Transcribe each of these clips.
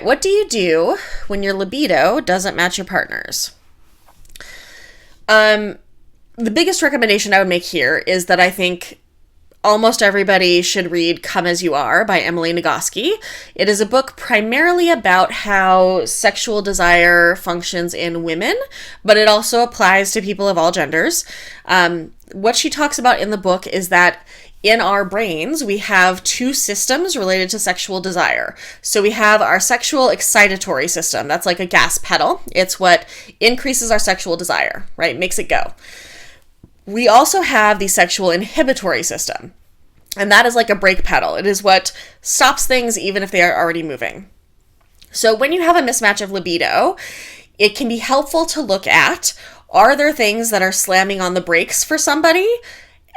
What do you do when your libido doesn't match your partner's? The biggest recommendation I would make here is that I think almost everybody should read Come As You Are by Emily Nagoski. It is a book primarily about how sexual desire functions in women, but it also applies to people of all genders. What she talks about in the book is that in our brains, we have two systems related to sexual desire. So we have our sexual excitatory system. That's like a gas pedal. It's what increases our sexual desire, right? Makes it go. We also have the sexual inhibitory system. And that is like a brake pedal. It is what stops things even if they are already moving. So when you have a mismatch of libido, it can be helpful to look at, are there things that are slamming on the brakes for somebody?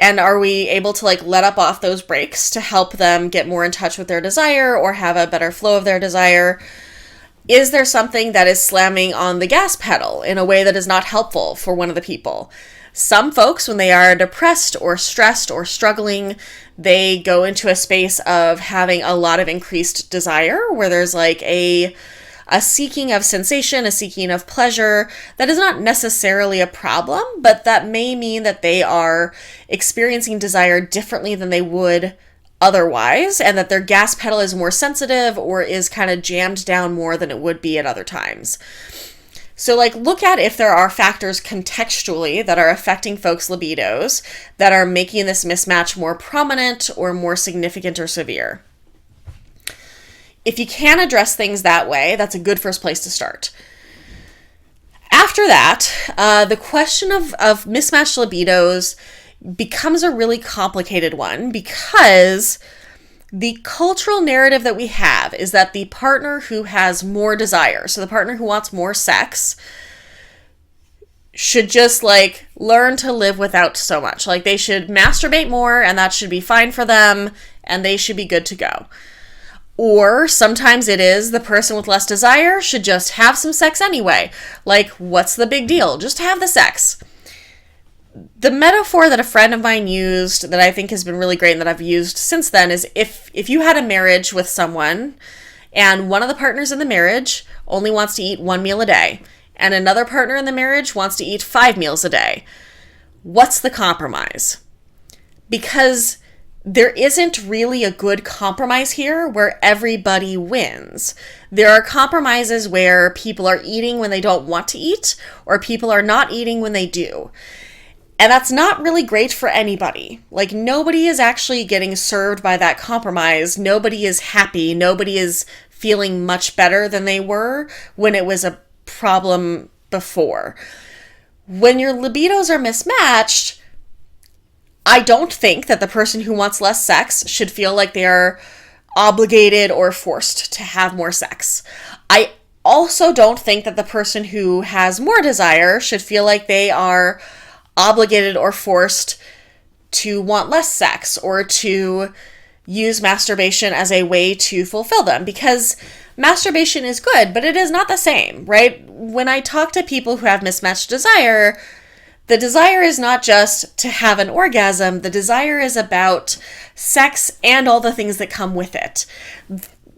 And are we able to let up off those brakes to help them get more in touch with their desire or have a better flow of their desire? Is there something that is slamming on the gas pedal in a way that is not helpful for one of the people? Some folks, when they are depressed or stressed or struggling, they go into a space of having a lot of increased desire where there's a seeking of sensation, a seeking of pleasure. That is not necessarily a problem, but that may mean that they are experiencing desire differently than they would otherwise, and that their gas pedal is more sensitive or is kind of jammed down more than it would be at other times. So look at if there are factors contextually that are affecting folks' libidos that are making this mismatch more prominent or more significant or severe. If you can address things that way, that's a good first place to start. After that, the question of mismatched libidos becomes a really complicated one because the cultural narrative that we have is that the partner who has more desire, so the partner who wants more sex, should just learn to live without so much. They should masturbate more and that should be fine for them and they should be good to go. Or sometimes it is the person with less desire should just have some sex anyway. What's the big deal? Just have the sex. The metaphor that a friend of mine used that I think has been really great and that I've used since then is if you had a marriage with someone and one of the partners in the marriage only wants to eat 1 meal a day and another partner in the marriage wants to eat 5 meals a day, what's the compromise? Because there isn't really a good compromise here where everybody wins. There are compromises where people are eating when they don't want to eat, or people are not eating when they do. And that's not really great for anybody. Nobody is actually getting served by that compromise. Nobody is happy. Nobody is feeling much better than they were when it was a problem before. When your libidos are mismatched, I don't think that the person who wants less sex should feel like they are obligated or forced to have more sex. I also don't think that the person who has more desire should feel like they are obligated or forced to want less sex or to use masturbation as a way to fulfill them, because masturbation is good, but it is not the same, right? When I talk to people who have mismatched desire, the desire is not just to have an orgasm. The desire is about sex and all the things that come with it.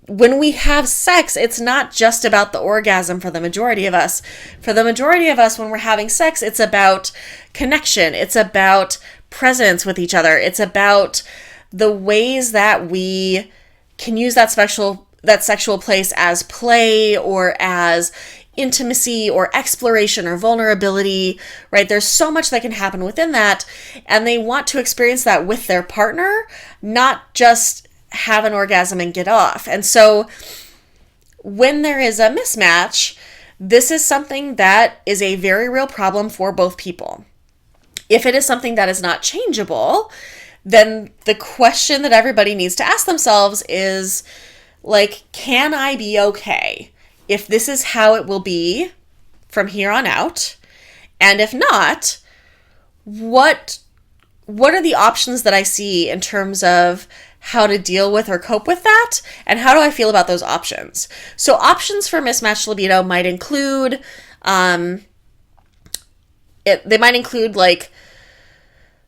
When we have sex, it's not just about the orgasm for the majority of us. For the majority of us, when we're having sex, it's about connection. It's about presence with each other. It's about the ways that we can use that sexual place as play or as intimacy or exploration or vulnerability, right? There's so much that can happen within that, and they want to experience that with their partner, not just have an orgasm and get off. And so when there is a mismatch, this is something that is a very real problem for both people. If it is something that is not changeable, then the question that everybody needs to ask themselves is, can I be okay if this is how it will be from here on out? And if not, what are the options that I see in terms of how to deal with or cope with that? And how do I feel about those options? So options for mismatched libido might include, they might include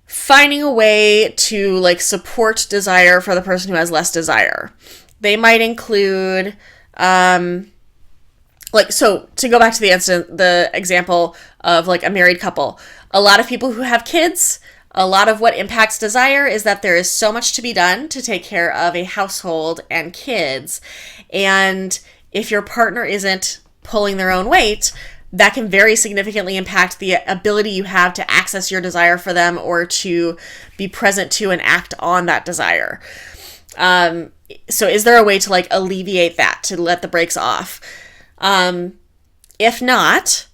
finding a way to support desire for the person who has less desire. They might include Like, so to go back to the example of like a married couple, a lot of people who have kids, a lot of what impacts desire is that there is so much to be done to take care of a household and kids. And if your partner isn't pulling their own weight, that can very significantly impact the ability you have to access your desire for them or to be present to and act on that desire. So is there a way to like alleviate that, to let the brakes off? If not,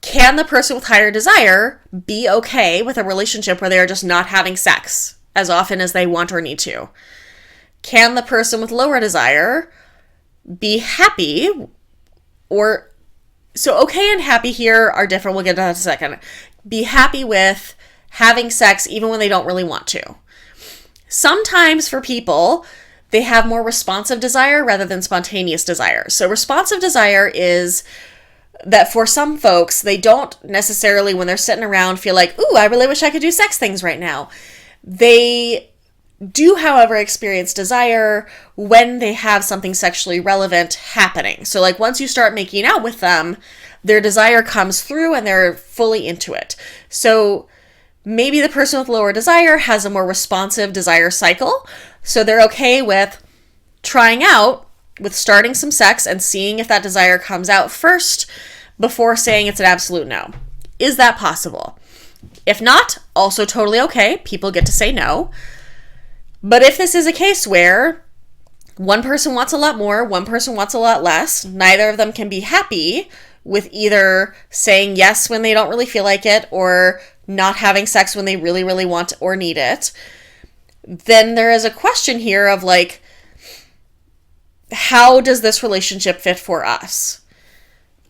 can the person with higher desire be okay with a relationship where they are just not having sex as often as they want or need to? Can the person with lower desire be happy or... So okay and happy here are different. We'll get to that in a second. Be happy with having sex even when they don't really want to. Sometimes for people, they have more responsive desire rather than spontaneous desire. So responsive desire is that for some folks, they don't necessarily, when they're sitting around, feel like, ooh, I really wish I could do sex things right now. They do, however, experience desire when they have something sexually relevant happening. So like once you start making out with them, their desire comes through and they're fully into it. So maybe the person with lower desire has a more responsive desire cycle. So they're okay with trying out, with starting some sex and seeing if that desire comes out first before saying it's an absolute no. Is that possible? If not, also totally okay. People get to say no. But if this is a case where one person wants a lot more, one person wants a lot less, neither of them can be happy with either saying yes when they don't really feel like it or not having sex when they really, really want or need it, then there is a question here of like, how does this relationship fit for us?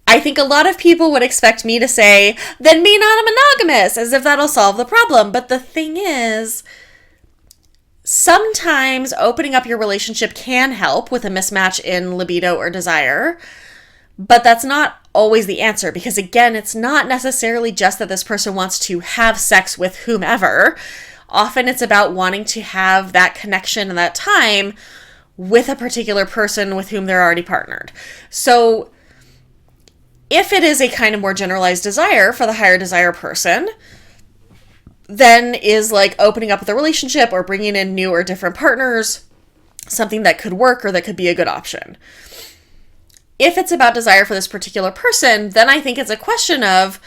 I think a lot of people would expect me to say, then be non-monogamous, as if that'll solve the problem. But the thing is, sometimes opening up your relationship can help with a mismatch in libido or desire, but that's not always the answer because, again, it's not necessarily just that this person wants to have sex with whomever. Often it's about wanting to have that connection and that time with a particular person with whom they're already partnered. So if it is a kind of more generalized desire for the higher desire person, then is like opening up the relationship or bringing in new or different partners something that could work or that could be a good option. If it's about desire for this particular person, then I think it's a question of,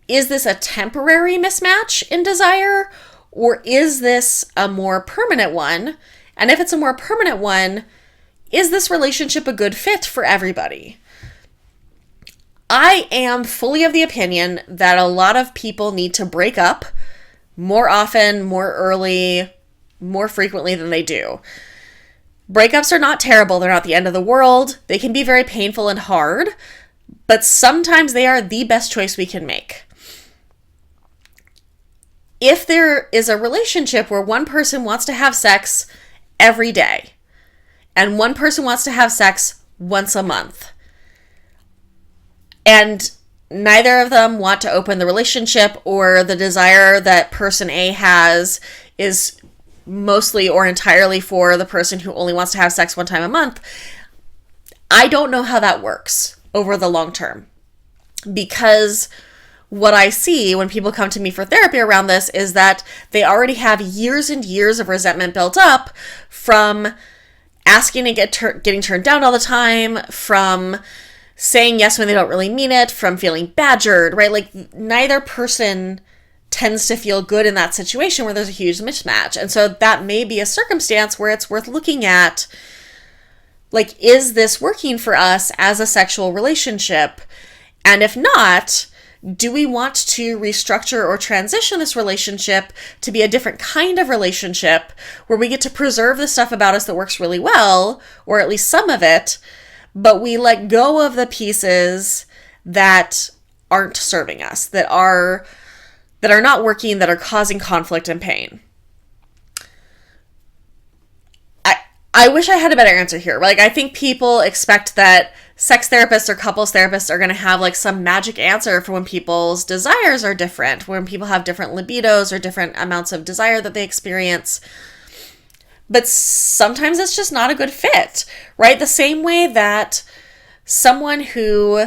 is this a temporary mismatch in desire or is this a more permanent one? And if it's a more permanent one, is this relationship a good fit for everybody? I am fully of the opinion that a lot of people need to break up more often, more early, more frequently than they do. Breakups are not terrible. They're not the end of the world. They can be very painful and hard, but sometimes they are the best choice we can make. If there is a relationship where one person wants to have sex every day and one person wants to have sex once a month, and neither of them want to open the relationship, or the desire that person A has is mostly or entirely for the person who only wants to have sex one time a month, I don't know how that works over the long term. Because what I see when people come to me for therapy around this is that they already have years and years of resentment built up from asking and getting turned down all the time, from saying yes when they don't really mean it, from feeling badgered, right? Like neither person tends to feel good in that situation where there's a huge mismatch. And so that may be a circumstance where it's worth looking at, like, is this working for us as a sexual relationship? And if not, do we want to restructure or transition this relationship to be a different kind of relationship where we get to preserve the stuff about us that works really well, or at least some of it, but we let go of the pieces that aren't serving us, that are not working, that are causing conflict and pain? I wish I had a better answer here. Like, I think people expect that sex therapists or couples therapists are going to have like some magic answer for when people's desires are different, when people have different libidos or different amounts of desire that they experience. but sometimes it's just not a good fit, right? The same way that someone who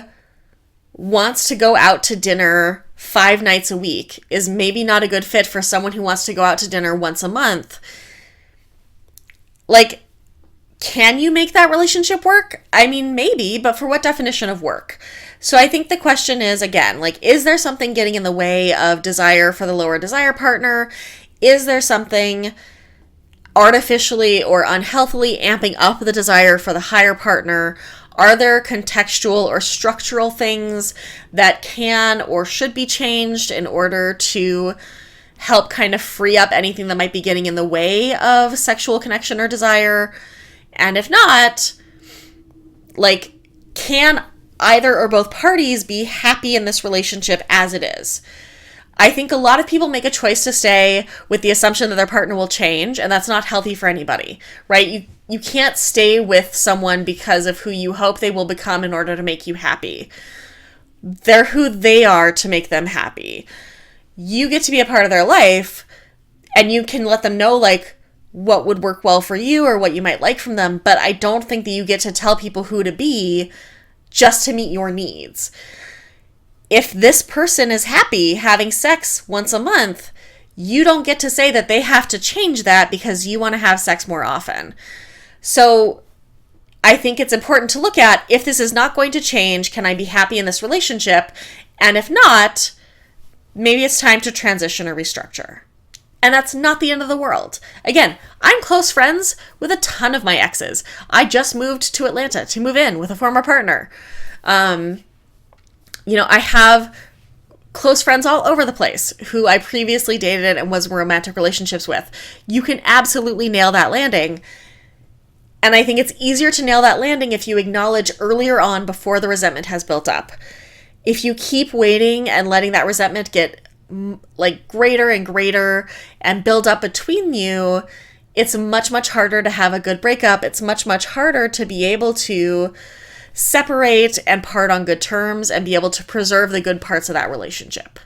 wants to go out to dinner 5 nights a week is maybe not a good fit for someone who wants to go out to dinner once a month. Like, can you make that relationship work? I mean, maybe, but for what definition of work? So I think the question is, again, like, is there something getting in the way of desire for the lower desire partner? Is there something artificially or unhealthily amping up the desire for the higher partner? Are there contextual or structural things that can or should be changed in order to help kind of free up anything that might be getting in the way of sexual connection or desire? And if not, like, can either or both parties be happy in this relationship as it is? I think a lot of people make a choice to stay with the assumption that their partner will change, and that's not healthy for anybody, right? You can't stay with someone because of who you hope they will become in order to make you happy. They're who they are to make them happy. You get to be a part of their life, and you can let them know, like, what would work well for you or what you might like from them, but I don't think that you get to tell people who to be just to meet your needs. If this person is happy having sex once a month, you don't get to say that they have to change that because you want to have sex more often. So I think it's important to look at, if this is not going to change, can I be happy in this relationship? And if not, maybe it's time to transition or restructure. And that's not the end of the world. Again, I'm close friends with a ton of my exes. I just moved to Atlanta to move in with a former partner. I have close friends all over the place who I previously dated and was in romantic relationships with. You can absolutely nail that landing. And I think it's easier to nail that landing if you acknowledge earlier on before the resentment has built up. If you keep waiting and letting that resentment get like greater and greater and build up between you, it's much, much harder to have a good breakup. It's much, much harder to be able to separate and part on good terms and be able to preserve the good parts of that relationship.